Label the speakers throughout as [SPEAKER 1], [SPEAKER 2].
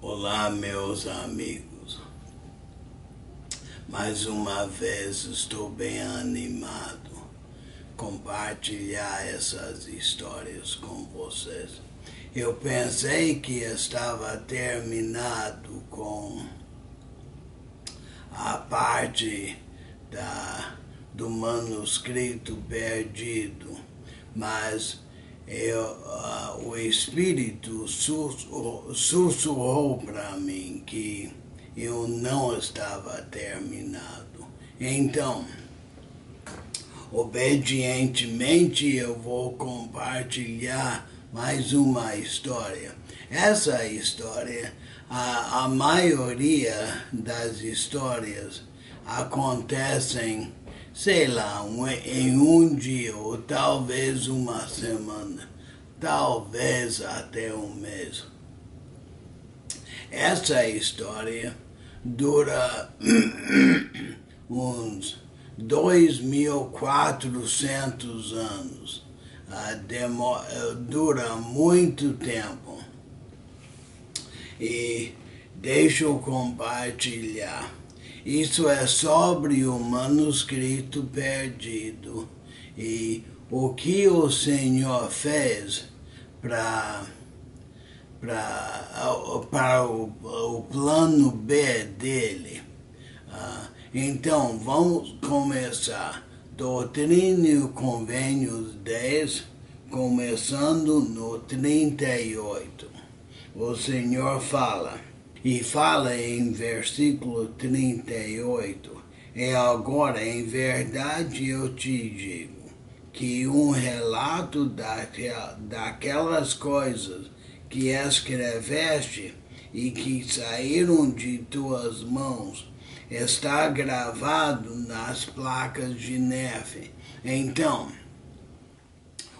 [SPEAKER 1] Olá, meus amigos. Mais uma vez estou bem animado compartilhar essas histórias com vocês. Eu pensei que estava terminado com a parte do manuscrito perdido, mas o Espírito sussurrou para mim que eu não estava terminado. Então, obedientemente, eu vou compartilhar mais uma história. Essa história, a maioria das histórias acontecem, sei lá, em um dia ou talvez uma semana, talvez até um mês. Essa história dura uns 2.400 anos, dura muito tempo. E deixa eu compartilhar. Isso é sobre o manuscrito perdido e o que o Senhor fez para o plano B dele. Então, vamos começar. Doutrina e Convênios 10, começando no 38. O Senhor fala. E fala em versículo 38, e agora em verdade eu te digo, que um relato daquelas coisas que escreveste e que saíram de tuas mãos está gravado nas placas de neve. Então,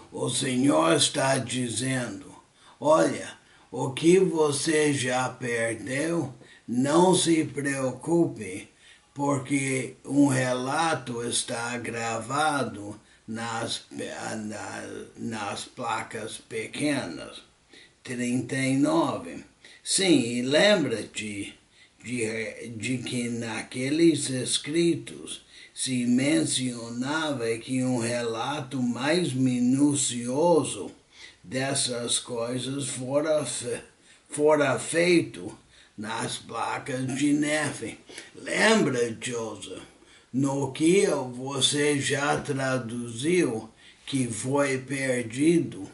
[SPEAKER 1] o Senhor está dizendo, olha, o que você já perdeu, não se preocupe, porque um relato está gravado nas placas pequenas. 39. Sim, e lembra-te de que naqueles escritos se mencionava que um relato mais minucioso dessas coisas fora feito nas placas de neve. Lembra, Joseph, no que você já traduziu que foi perdido?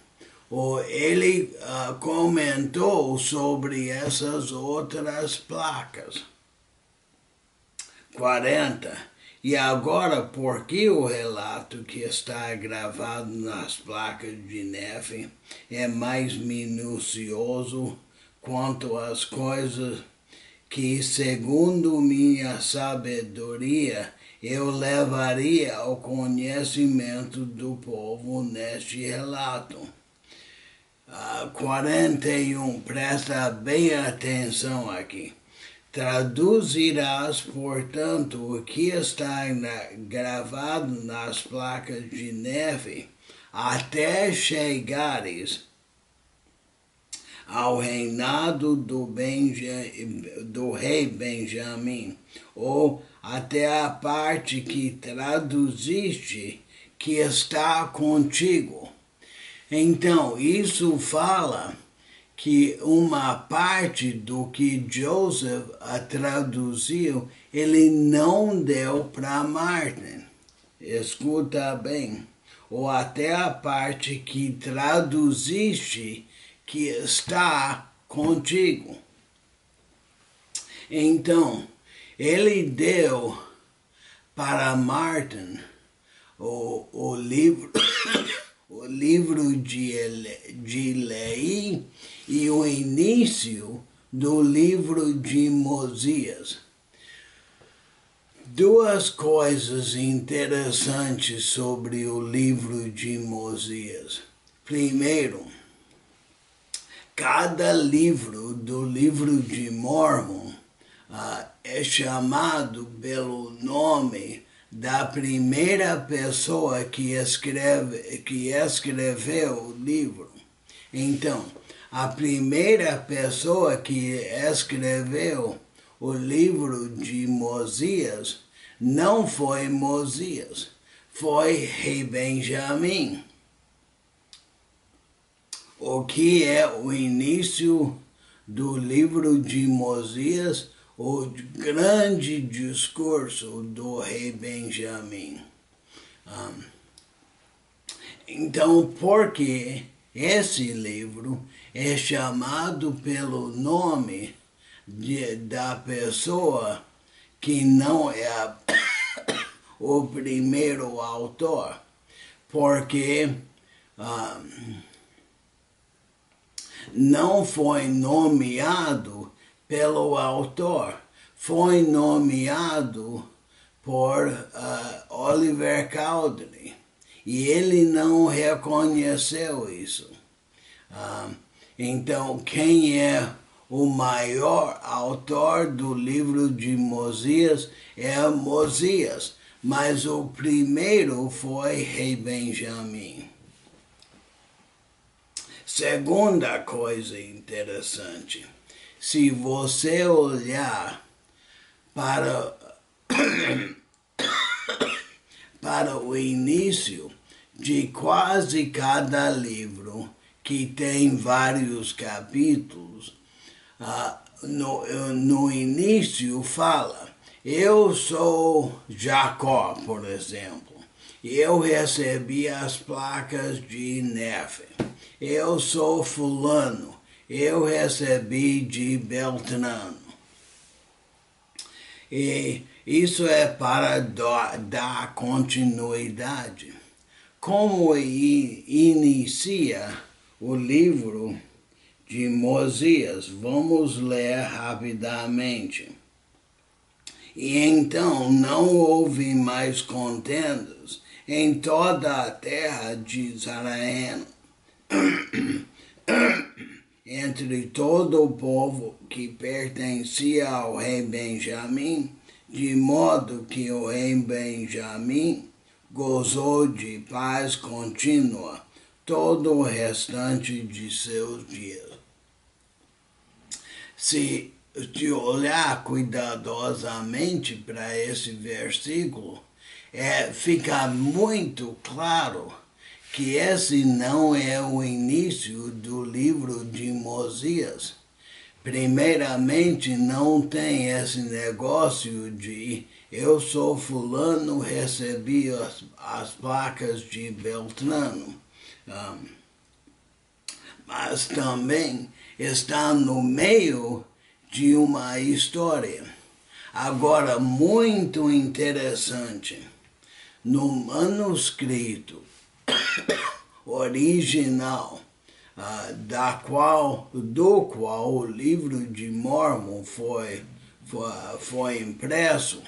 [SPEAKER 1] Ele comentou sobre essas outras placas. 40. E agora, por que o relato que está gravado nas placas de neve é mais minucioso quanto às coisas que, segundo minha sabedoria, eu levaria ao conhecimento do povo neste relato? 41. Presta bem atenção aqui. Traduzirás, portanto, o que está gravado nas placas de neve até chegares ao reinado do rei Benjamim, ou até a parte que traduziste que está contigo. Então, isso fala que uma parte do que Joseph traduziu, ele não deu para Martin. Escuta bem. Ou até a parte que traduziste que está contigo. Então, ele deu para Martin o livro o livro de Lei e o início do livro de Mosias. Duas coisas interessantes sobre o livro de Mosias. Primeiro, cada livro do livro de Mórmon é chamado pelo nome da primeira pessoa que escreveu o livro. Então, A primeira pessoa que escreveu o livro de Mosias não foi Mosias, foi rei Benjamim. O que é o início do livro de Mosias, o grande discurso do rei Benjamim. Então, por que esse livro é chamado pelo nome da pessoa que não é o primeiro autor? Porque não foi nomeado pelo autor, foi nomeado por Oliver Cowdery, e ele não reconheceu isso. Então, quem é o maior autor do livro de Mosias é Mosias, mas o primeiro foi rei Benjamim. Segunda coisa interessante, se você olhar para o início de quase cada livro, que tem vários capítulos, no início fala, eu sou Jacó, por exemplo, eu recebi as placas de Nefe. Eu sou fulano, eu recebi de Beltrano. E isso é para dar continuidade. Como inicia o livro de Mosias? Vamos ler rapidamente. E então não houve mais contendas em toda a terra de Israel, entre todo o povo que pertencia ao rei Benjamim, de modo que o rei Benjamim gozou de paz contínua todo o restante de seus dias. Se olhar cuidadosamente para esse versículo, fica muito claro que esse não é o início do livro de Mosias. Primeiramente, não tem esse negócio de eu sou fulano, recebi as placas de Beltrano. Mas também está no meio de uma história. Agora, muito interessante, no manuscrito original do qual o livro de Mórmon foi impresso,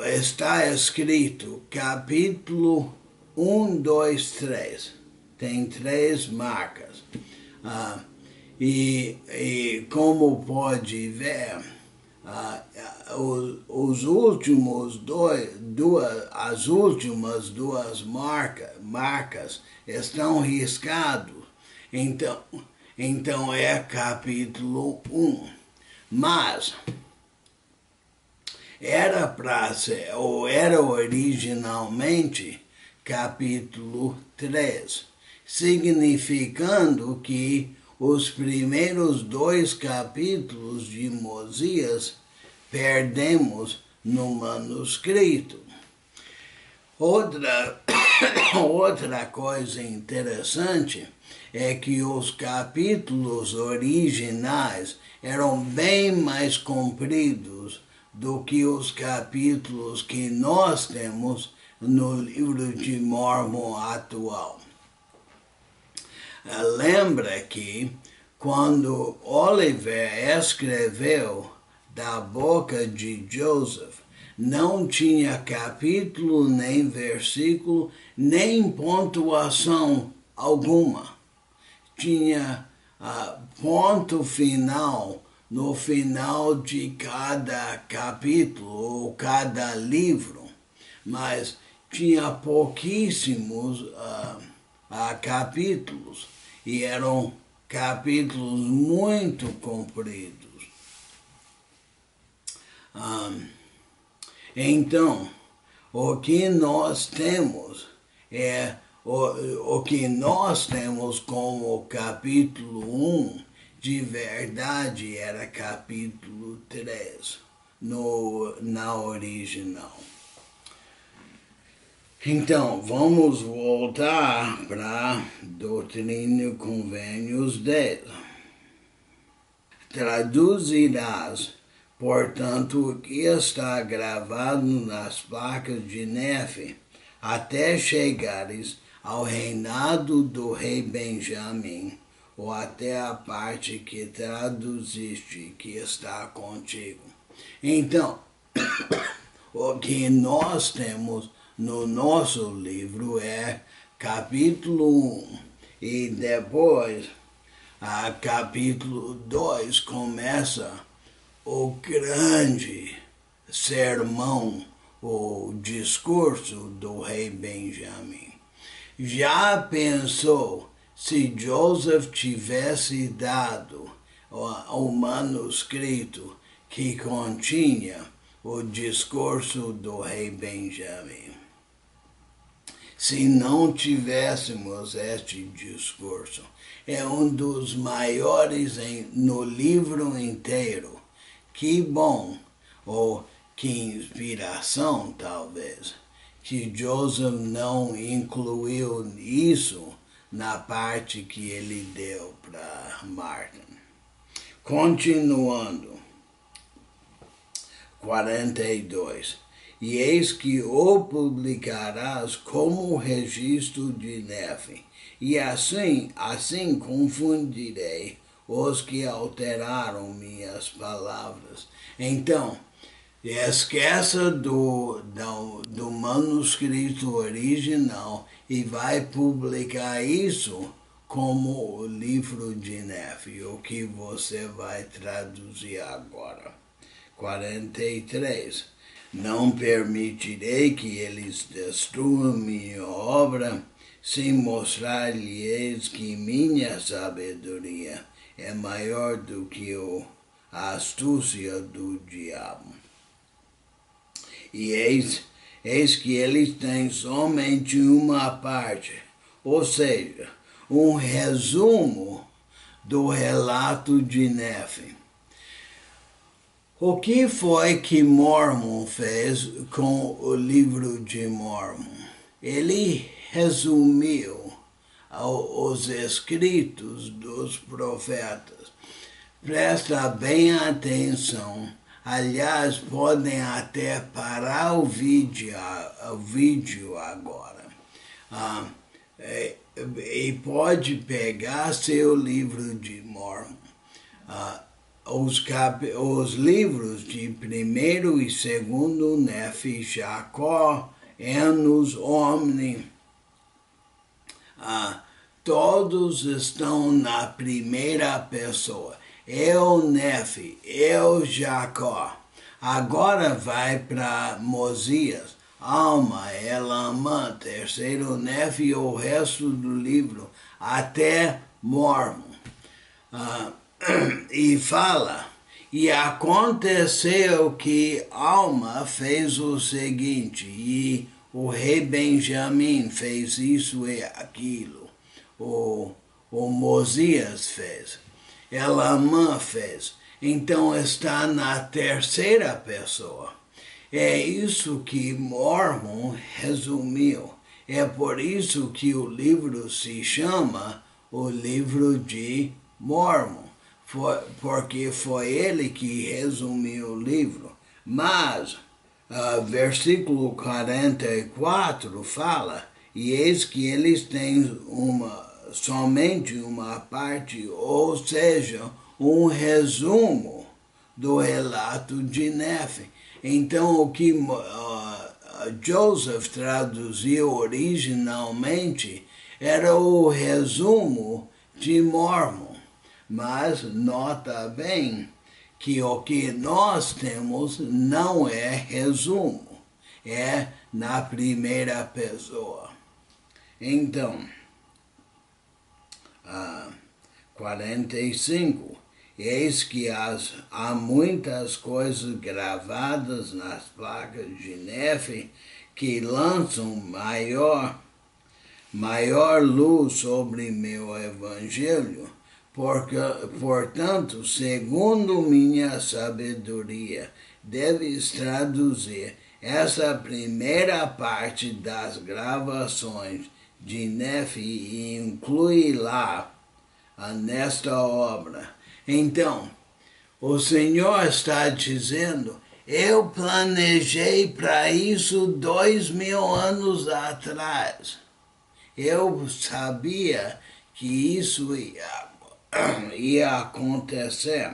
[SPEAKER 1] está escrito capítulo 1, 2, 3. Tem 3 marcas. E como pode ver, as últimas 2 marcas estão riscadas, então é capítulo 1. Mas era para ser, ou era originalmente, capítulo 3, significando que os primeiros 2 capítulos de Mosias perdemos no manuscrito. Outra coisa interessante é que os capítulos originais eram bem mais compridos do que os capítulos que nós temos no livro de Mórmon atual. Lembra que quando Oliver escreveu da boca de Joseph, não tinha capítulo, nem versículo, nem pontuação alguma. Tinha ponto final no final de cada capítulo ou cada livro, mas tinha pouquíssimos capítulos. e eram capítulos muito compridos. Então, o que nós temos é o que nós temos como capítulo 1, de verdade era capítulo 3 na original. Então, vamos voltar para Doutrina e Convênios 10. Traduzirás, portanto, o que está gravado nas placas de neve, até chegares ao reinado do rei Benjamim, ou até a parte que traduziste, que está contigo. Então, o que nós temos no nosso livro é capítulo 1, e depois, a capítulo 2 começa o grande sermão, o discurso do rei Benjamim. Já pensou se Joseph tivesse dado o manuscrito que continha o discurso do rei Benjamim? Se não tivéssemos este discurso, é um dos maiores no livro inteiro. Que bom, ou que inspiração, talvez, que Joseph não incluiu isso na parte que ele deu para Martin. Continuando, 42. E eis que o publicarás como registro de neve, e assim confundirei os que alteraram minhas palavras. Então, esqueça do manuscrito original e vai publicar isso como o livro de neve, o que você vai traduzir agora. 43. Não permitirei que eles destruam minha obra, sem mostrar-lhes que minha sabedoria é maior do que a astúcia do diabo. E eis que eles têm somente uma parte, ou seja, um resumo do relato de Nefe. O que foi que Mormon fez com o livro de Mormon? Ele resumiu os escritos dos profetas. Presta bem atenção. Aliás, podem até parar o vídeo agora. E pode pegar seu livro de Mormon. Os livros de 1º e 2º Nefe, Jacó, Enos, Omni, todos estão na primeira pessoa. Eu, Nefe, eu, Jacó. Agora vai para Mosias, Alma, Elamã, 3º Nefe e o resto do livro, até Mormon. E fala, e aconteceu que Alma fez o seguinte, e o rei Benjamim fez isso e aquilo, o Mosias fez, Elamã fez, então está na terceira pessoa. É isso que Mormon resumiu, é por isso que o livro se chama o livro de Mormon. Porque foi ele que resumiu o livro. Mas, versículo 44 fala, e eis que eles têm somente uma parte, ou seja, um resumo do relato de Nefe. Então, o que Joseph traduziu originalmente era o resumo de Mormon. Mas nota bem que o que nós temos não é resumo, é na primeira pessoa. Então, 45. Eis que há muitas coisas gravadas nas placas de neve que lançam maior luz sobre meu evangelho. Portanto, segundo minha sabedoria, deves traduzir essa primeira parte das gravações de Nefe e incluí-la nesta obra. Então, o Senhor está dizendo, eu planejei para isso 2000 anos atrás. Eu sabia que isso ia acontecer.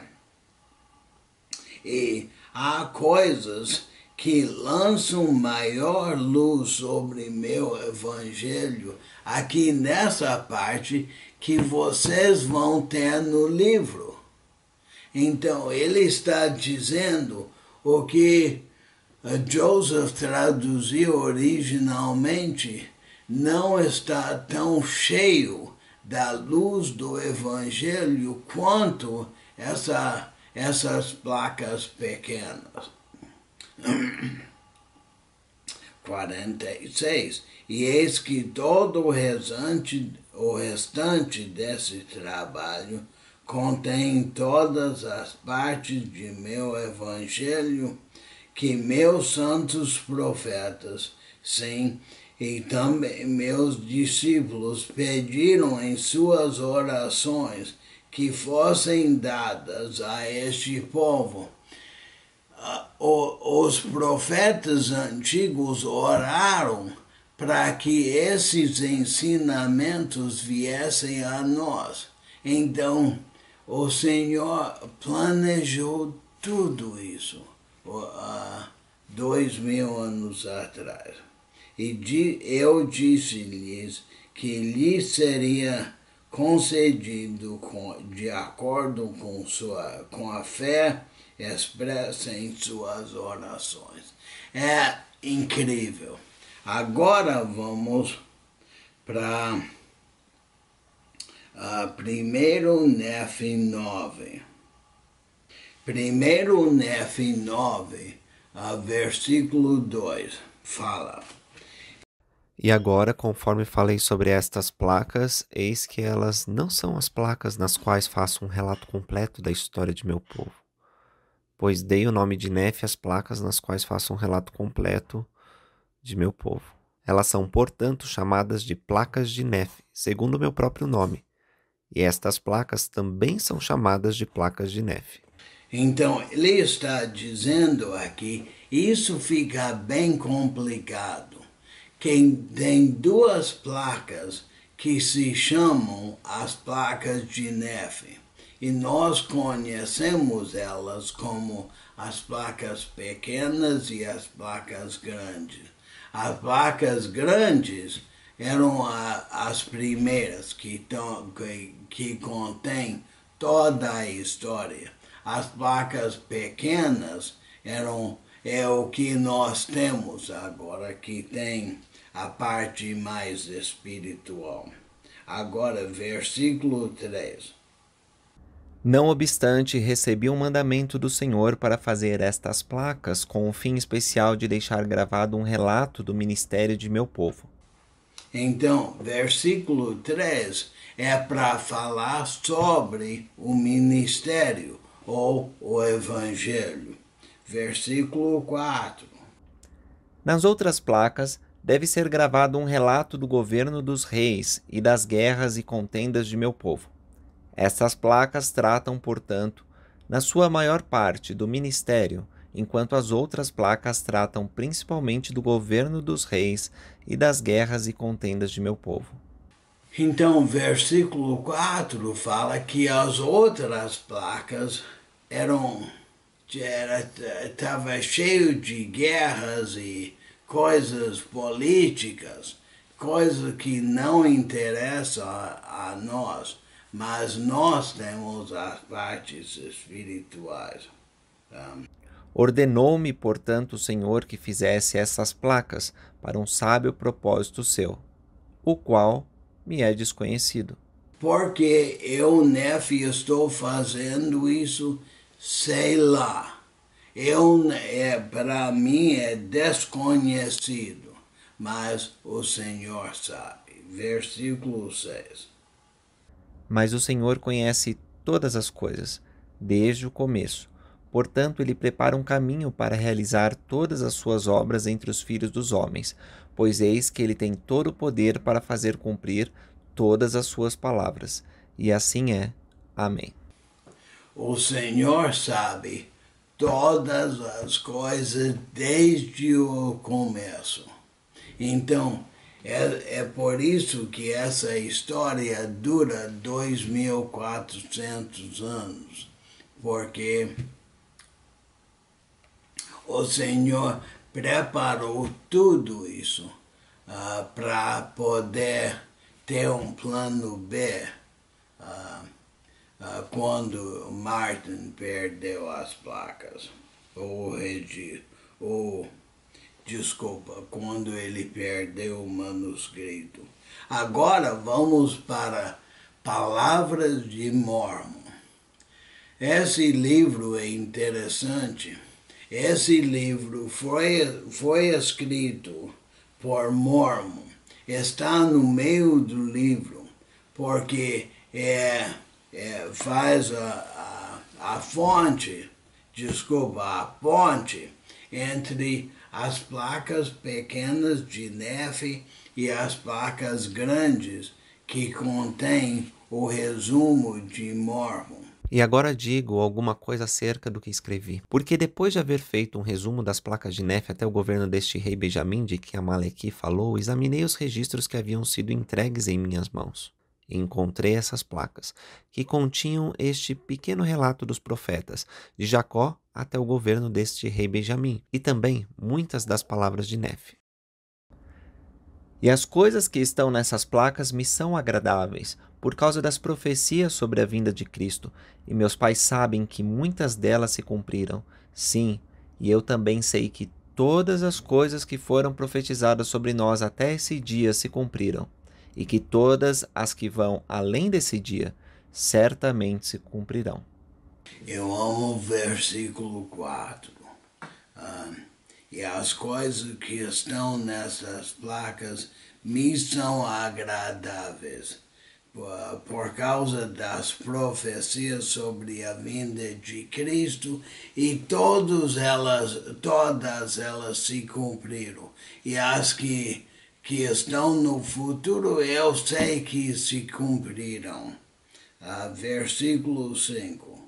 [SPEAKER 1] E há coisas que lançam maior luz sobre meu evangelho aqui nessa parte que vocês vão ter no livro. Então, ele está dizendo o que Joseph traduziu originalmente não está tão cheio da luz do evangelho quanto essas placas pequenas. 46. E eis que todo o restante desse trabalho contém todas as partes de meu evangelho que meus santos profetas, sim, e também meus discípulos pediram em suas orações que fossem dadas a este povo. Os profetas antigos oraram para que esses ensinamentos viessem a nós. Então, o Senhor planejou tudo isso 2000 anos atrás. E eu disse-lhes que lhes seria concedido de acordo com a fé expressa em suas orações. É incrível. Agora vamos para 1 Nefe 9. 1 Nefe 9, versículo 2, fala.
[SPEAKER 2] E agora, conforme falei sobre estas placas, eis que elas não são as placas nas quais faço um relato completo da história de meu povo, pois dei o nome de Nefe às placas nas quais faço um relato completo de meu povo. Elas são, portanto, chamadas de placas de Nefe, segundo o meu próprio nome, e estas placas também são chamadas de placas de Nefe.
[SPEAKER 1] Então, ele está dizendo aqui, isso fica bem complicado. Tem duas placas que se chamam as placas de Nefe. E nós conhecemos elas como as placas pequenas e as placas grandes. As placas grandes eram as primeiras que contêm toda a história. As placas pequenas é o que nós temos agora, que tem a parte mais espiritual. Agora, versículo 3.
[SPEAKER 2] Não obstante, recebi um mandamento do Senhor para fazer estas placas com o fim especial de deixar gravado um relato do ministério de meu povo.
[SPEAKER 1] Então, versículo 3 é para falar sobre o ministério ou o evangelho. Versículo 4.
[SPEAKER 2] Nas outras placas, deve ser gravado um relato do governo dos reis e das guerras e contendas de meu povo. Estas placas tratam, portanto, na sua maior parte do ministério, enquanto as outras placas tratam principalmente do governo dos reis e das guerras e contendas de meu povo.
[SPEAKER 1] Então, versículo 4 fala que as outras placas estava cheio de guerras e coisas políticas, coisas que não interessam a nós, mas nós temos as partes espirituais.
[SPEAKER 2] Ordenou-me, portanto, o Senhor que fizesse essas placas para um sábio propósito seu, o qual me é desconhecido.
[SPEAKER 1] Porque eu, Nefe, estou fazendo isso, sei lá. Para mim é desconhecido, mas o Senhor sabe. Versículo 6.
[SPEAKER 2] Mas o Senhor conhece todas as coisas, desde o começo. Portanto, ele prepara um caminho para realizar todas as suas obras entre os filhos dos homens, pois eis que ele tem todo o poder para fazer cumprir todas as suas palavras. E assim é. Amém.
[SPEAKER 1] O Senhor sabe todas as coisas desde o começo. Então, é por isso que essa história dura 2.400 anos, porque o Senhor preparou tudo isso para poder ter um plano B quando Martin perdeu as placas, desculpa, quando ele perdeu o manuscrito. Agora vamos para Palavras de Mormon. Esse livro é interessante. Esse livro foi escrito por Mormon. Está no meio do livro, porque faz a ponte entre as placas pequenas de Nefe e as placas grandes que contêm o resumo de Mormon.
[SPEAKER 2] E agora digo alguma coisa acerca do que escrevi. Porque depois de haver feito um resumo das placas de Nefe até o governo deste rei Benjamim, de que Amaleque falou, examinei os registros que haviam sido entregues em minhas mãos. E encontrei essas placas, que continham este pequeno relato dos profetas, de Jacó até o governo deste rei Benjamim, e também muitas das palavras de Nefe. E as coisas que estão nessas placas me são agradáveis, por causa das profecias sobre a vinda de Cristo, e meus pais sabem que muitas delas se cumpriram. Sim, e eu também sei que todas as coisas que foram profetizadas sobre nós até esse dia se cumpriram, e que todas as que vão além desse dia certamente se cumprirão.
[SPEAKER 1] Eu amo o versículo 4. E as coisas que estão nessas placas me são agradáveis, por causa das profecias sobre a vinda de Cristo, e todas elas se cumpriram. E as que estão no futuro, eu sei que se cumprirão. Versículo 5.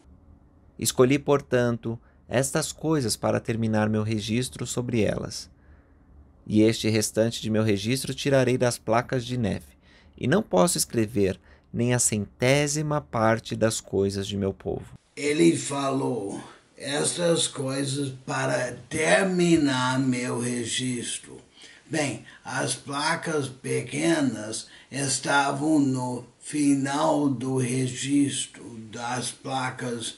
[SPEAKER 2] Escolhi, portanto, estas coisas para terminar meu registro sobre elas. E este restante de meu registro tirarei das placas de Nefe, e não posso escrever nem a 100ª parte das coisas de meu povo.
[SPEAKER 1] Ele falou estas coisas para terminar meu registro. Bem, as placas pequenas estavam no final do registro das placas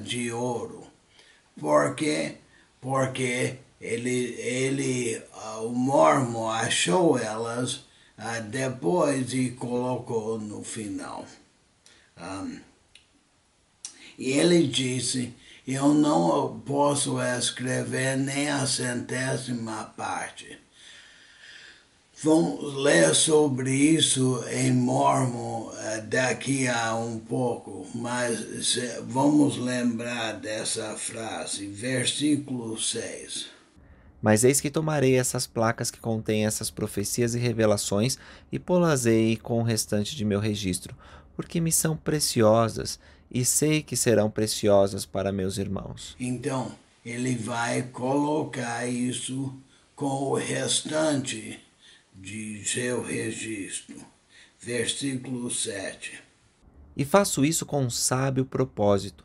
[SPEAKER 1] de ouro. Por quê? Porque o Mormon achou elas depois e colocou no final. E ele disse, eu não posso escrever nem a 100ª parte. Vamos ler sobre isso em Mormon daqui a um pouco, mas vamos lembrar dessa frase, versículo 6.
[SPEAKER 2] Mas eis que tomarei essas placas que contêm essas profecias e revelações e pô-las-ei com o restante de meu registro, porque me são preciosas e sei que serão preciosas para meus irmãos.
[SPEAKER 1] Então, ele vai colocar isso com o restante de seu registro. Versículo 7.
[SPEAKER 2] E faço isso com um sábio propósito,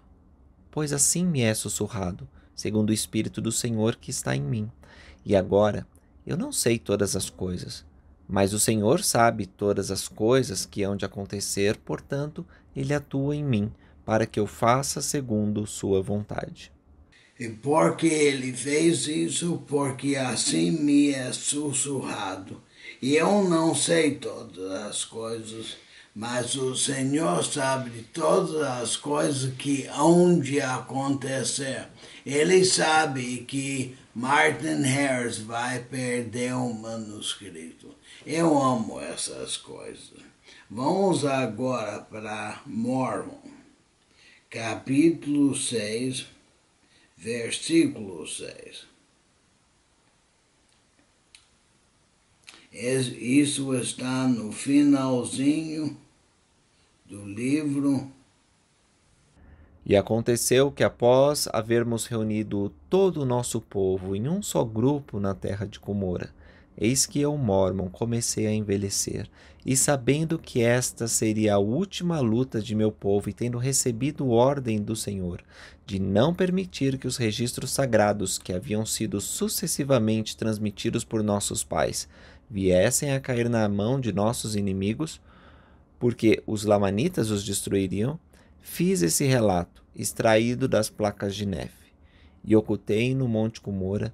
[SPEAKER 2] pois assim me é sussurrado, segundo o Espírito do Senhor que está em mim. E agora, eu não sei todas as coisas, mas o Senhor sabe todas as coisas que hão de acontecer, portanto, ele atua em mim, para que eu faça segundo sua vontade.
[SPEAKER 1] E porque ele fez isso, porque assim me é sussurrado. E eu não sei todas as coisas, mas o Senhor sabe todas as coisas que hão de acontecer. Ele sabe que Martin Harris vai perder o manuscrito. Eu amo essas coisas. Vamos agora para Mormon, capítulo 6, versículo 6. Isso está no finalzinho do livro.
[SPEAKER 2] E aconteceu que, após havermos reunido todo o nosso povo em um só grupo na terra de Cumora, eis que eu, Mormon, comecei a envelhecer, e sabendo que esta seria a última luta de meu povo, e tendo recebido ordem do Senhor de não permitir que os registros sagrados que haviam sido sucessivamente transmitidos por nossos pais viessem a cair na mão de nossos inimigos, porque os lamanitas os destruiriam, fiz esse relato, extraído das placas de Nefe, e ocultei no Monte Cumora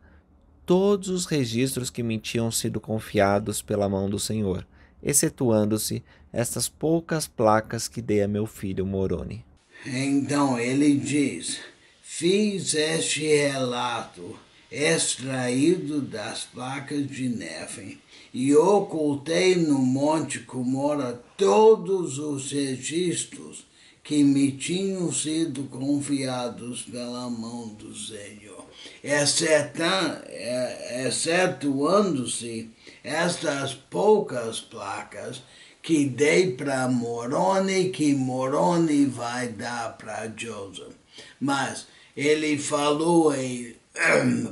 [SPEAKER 2] todos os registros que me tinham sido confiados pela mão do Senhor, excetuando-se estas poucas placas que dei a meu filho Moroni.
[SPEAKER 1] Então ele diz, fiz este relato extraído das placas de Nefe e ocultei no Monte Cumora todos os registros que me tinham sido confiados pela mão do Senhor, excetuando-se estas poucas placas que dei para Moroni, que Moroni vai dar para Joseph. Mas ele falou em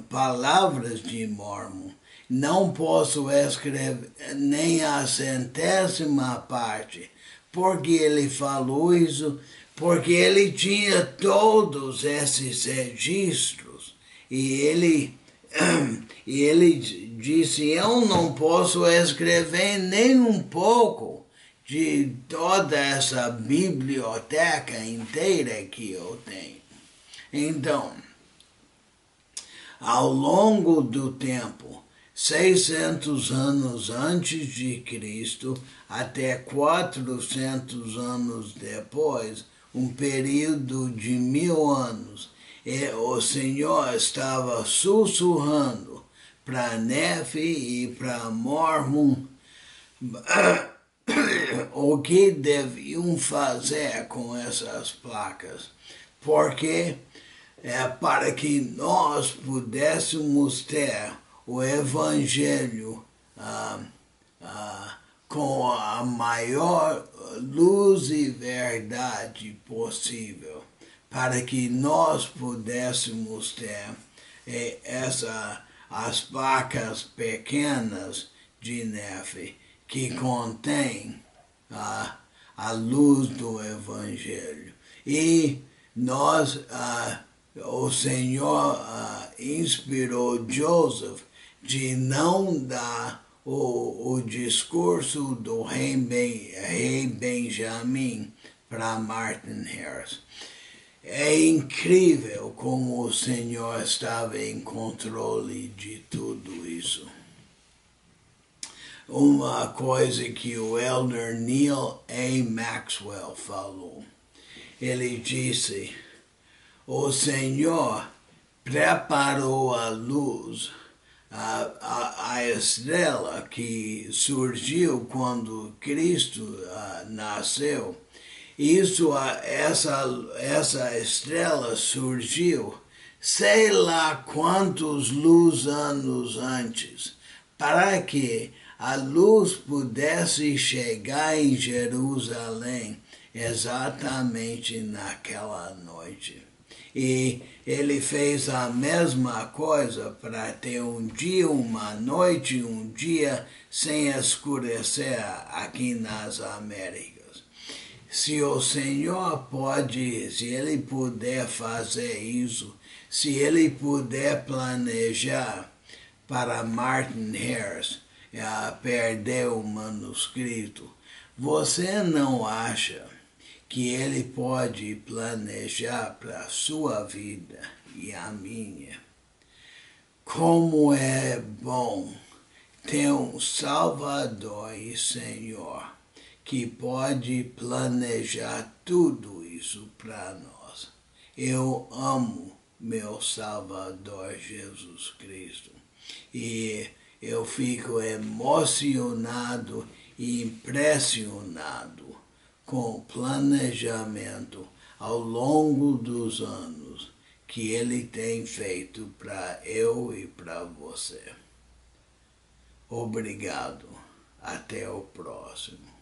[SPEAKER 1] palavras de Mormon. Não posso escrever nem a 100ª parte, porque ele falou isso, porque ele tinha todos esses registros, e ele disse, eu não posso escrever nem um pouco de toda essa biblioteca inteira que eu tenho. Então, ao longo do tempo, 600 anos antes de Cristo até 400 anos depois, um período de 1000 anos, o Senhor estava sussurrando para Nefe e para Mormon o que deviam fazer com essas placas, porque para que nós pudéssemos ter o Evangelho com a maior luz e verdade possível, para que nós pudéssemos ter as placas pequenas de Nefe, que contém a luz do Evangelho. E nós, o Senhor inspirou Joseph de não dar o discurso do rei Benjamim para Martin Harris. É incrível como o Senhor estava em controle de tudo isso. Uma coisa que o elder Neil A. Maxwell falou. Ele disse, o Senhor preparou a luz, a estrela que surgiu quando Cristo nasceu. Essa estrela surgiu sei lá quantos anos antes, para que a luz pudesse chegar em Jerusalém exatamente naquela noite. E ele fez a mesma coisa para ter um dia, uma noite, um dia sem escurecer aqui nas Américas. Se o Senhor pode, se ele puder fazer isso, se ele puder planejar para Martin Harris perder o manuscrito, você não acha que ele pode planejar para a sua vida e a minha? Como é bom ter um Salvador e Senhor que pode planejar tudo isso para nós. Eu amo meu Salvador Jesus Cristo e eu fico emocionado e impressionado com o planejamento ao longo dos anos que Ele tem feito para eu e para você. Obrigado. Até o próximo.